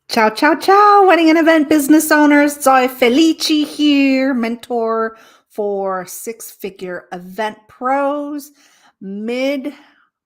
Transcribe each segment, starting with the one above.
Ciao, ciao, ciao, wedding and event business owners. Zoe Felici here, mentor for six-figure event pros. Mid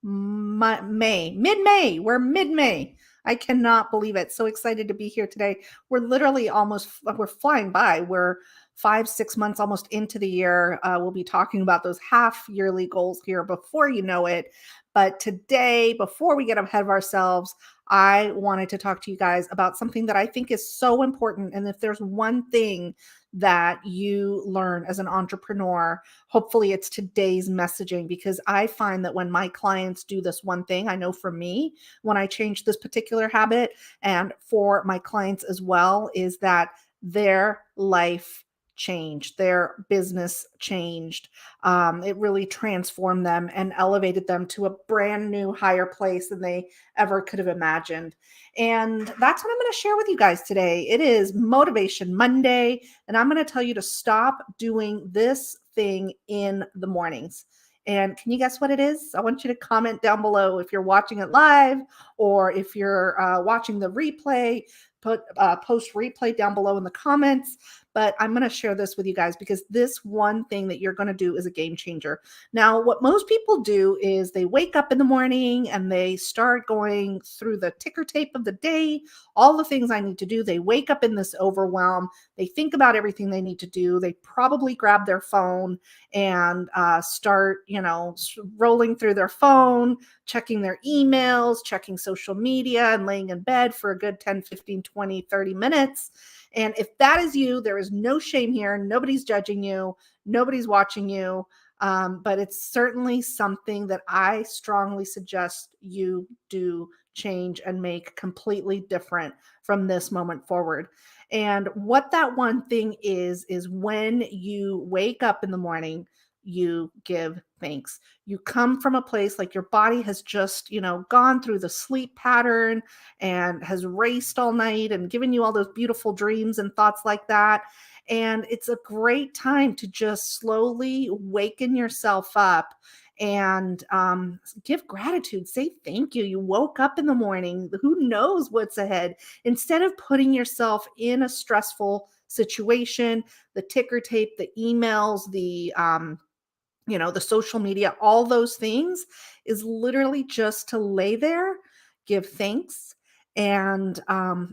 May. We're mid-May. I cannot believe it. So excited to be here today. We're literally we're flying by. We're 5, 6 months almost into the year. We'll be talking about those half yearly goals here before you know it. But today, before we get ahead of ourselves, I wanted to talk to you guys about something that I think is so important. And if there's one thing that you learn as an entrepreneur, hopefully it's today's messaging, because I find that when my clients do this one thing, I know for me, when I change this particular habit, and for my clients as well, is that their life changed, their business changed. It really transformed them and elevated them to a brand new, higher place than they ever could have imagined. And that's what I'm going to share with you guys today. It is Motivation Monday, and I'm going to tell you to stop doing this thing in the mornings. And can you guess what it is? I want you to comment down below if you're watching it live, or if you're watching the replay. Put post replay down below in the comments. But I'm going to share this with you guys because this one thing that you're going to do is a game changer. Now, what most people do is they wake up in the morning and they start going through the ticker tape of the day, all the things I need to do. They wake up in this overwhelm. They think about everything they need to do. They probably grab their phone and start, rolling through their phone, checking their emails, checking social media, and laying in bed for a good 10, 15, 20, 30 minutes. And if that is you, there is no shame here. Nobody's judging you. Nobody's watching you. But it's certainly something that I strongly suggest you do change and make completely different from this moment forward. And what that one thing is when you wake up in the morning, you give thanks. You come from a place like your body has just, gone through the sleep pattern and has raced all night and given you all those beautiful dreams and thoughts like that. And it's a great time to just slowly waken yourself up and give gratitude. Say thank you. You woke up in the morning. Who knows what's ahead? Instead of putting yourself in a stressful situation, the ticker tape, the emails, the social media, all those things, is literally just to lay there, give thanks, and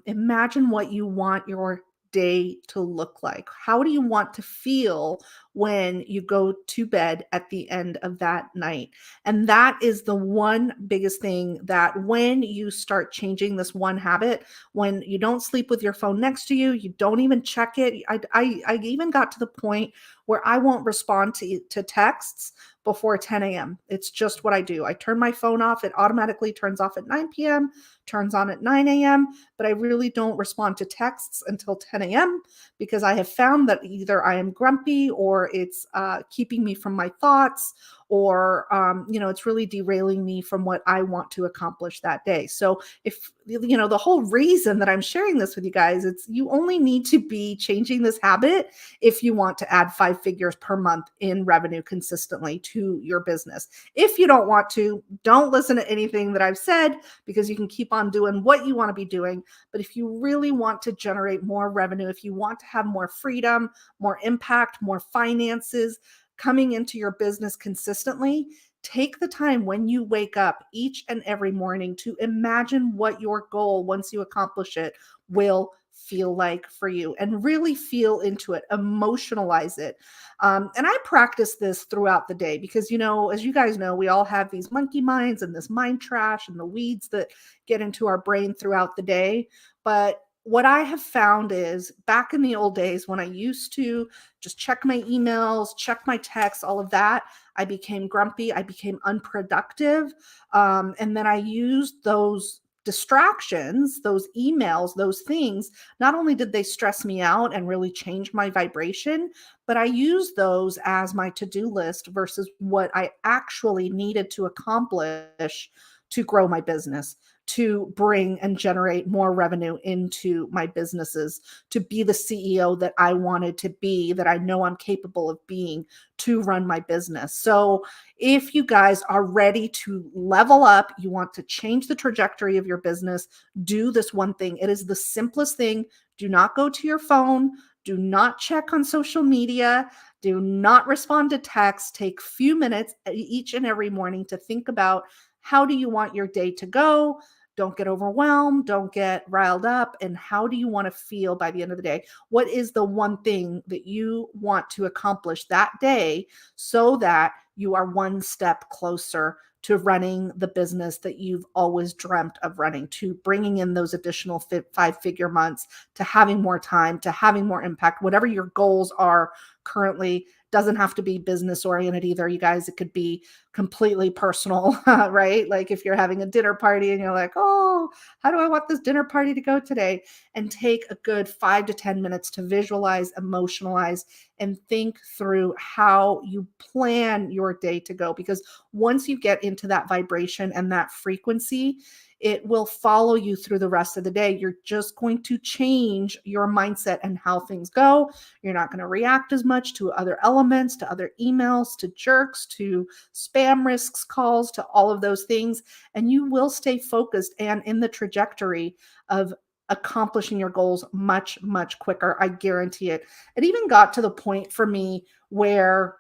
imagine what you want your day to look like. How do you want to feel when you go to bed at the end of that night? And that is the one biggest thing, that when you start changing this one habit, when you don't sleep with your phone next to you, you don't even check it. I even got to the point where I won't respond to texts before 10 a.m. It's just what I do. I turn my phone off. It automatically turns off at 9 p.m., turns on at 9 a.m., but I really don't respond to texts until 10 a.m. because I have found that either I am grumpy, or it's keeping me from my thoughts, or it's really derailing me from what I want to accomplish that day. So if the whole reason that I'm sharing this with you guys, it's you only need to be changing this habit if you want to add 5 figures per month in revenue consistently to your business. If you don't want to, don't listen to anything that I've said, because you can keep on doing what you want to be doing. But if you really want to generate more revenue, if you want to have more freedom, more impact, more finances coming into your business consistently, take the time when you wake up each and every morning to imagine what your goal, once you accomplish it, will feel like for you, and really feel into it, emotionalize it. And I practice this throughout the day because, as you guys know, we all have these monkey minds and this mind trash and the weeds that get into our brain throughout the day. But what I have found is, back in the old days when I used to just check my emails, check my texts, all of that, I became grumpy, I became unproductive. And then I used those distractions, those emails, those things. Not only did they stress me out and really change my vibration, but I used those as my to-do list versus what I actually needed to accomplish to grow my business, to bring and generate more revenue into my businesses, to be the CEO that I wanted to be, that I know I'm capable of being to run my business. So, if you guys are ready to level up, you want to change the trajectory of your business, do this one thing. It is the simplest thing. Do not go to your phone. Do not check on social media. Do not respond to text. Take few minutes each and every morning to think about how do you want your day to go? Don't get overwhelmed. Don't get riled up. And how do you want to feel by the end of the day? What is the one thing that you want to accomplish that day so that you are one step closer to running the business that you've always dreamt of running, to bringing in those additional 5-figure months, to having more time, to having more impact, whatever your goals are currently. Doesn't have to be business oriented either, you guys. It could be completely personal, right? Like if you're having a dinner party and you're like, oh, how do I want this dinner party to go today? And take a good 5 to 10 minutes to visualize, emotionalize, and think through how you plan your day to go. Because once you get into that vibration and that frequency, it will follow you through the rest of the day. You're just going to change your mindset and how things go. You're not going to react as much to other elements, to other emails, to jerks, to spam risks calls, to all of those things. And you will stay focused and in the trajectory of accomplishing your goals much, much quicker. I guarantee it. It even got to the point for me where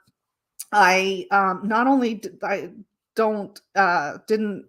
I not only did I don't didn't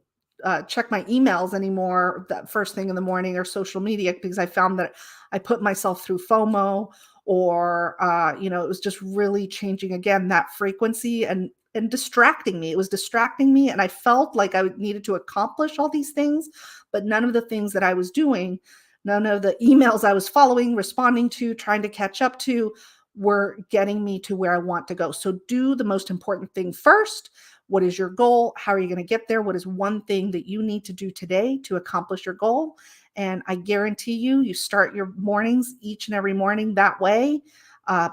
check my emails anymore that first thing in the morning or social media, because I found that I put myself through FOMO, or it was just really changing again that frequency and distracting me. It was distracting me, and I felt like I needed to accomplish all these things, but none of the things that I was doing, none of the emails I was following, responding to, trying to catch up to, were getting me to where I want to go. So do the most important thing first. What is your goal? How are you going to get there? What is one thing that you need to do today to accomplish your goal? And I guarantee you start your mornings each and every morning that way.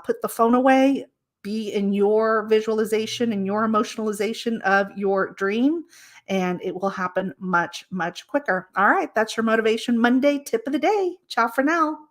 Put the phone away, be in your visualization and your emotionalization of your dream, and it will happen much, much quicker. All right, that's your Motivation Monday tip of the day. Ciao for now.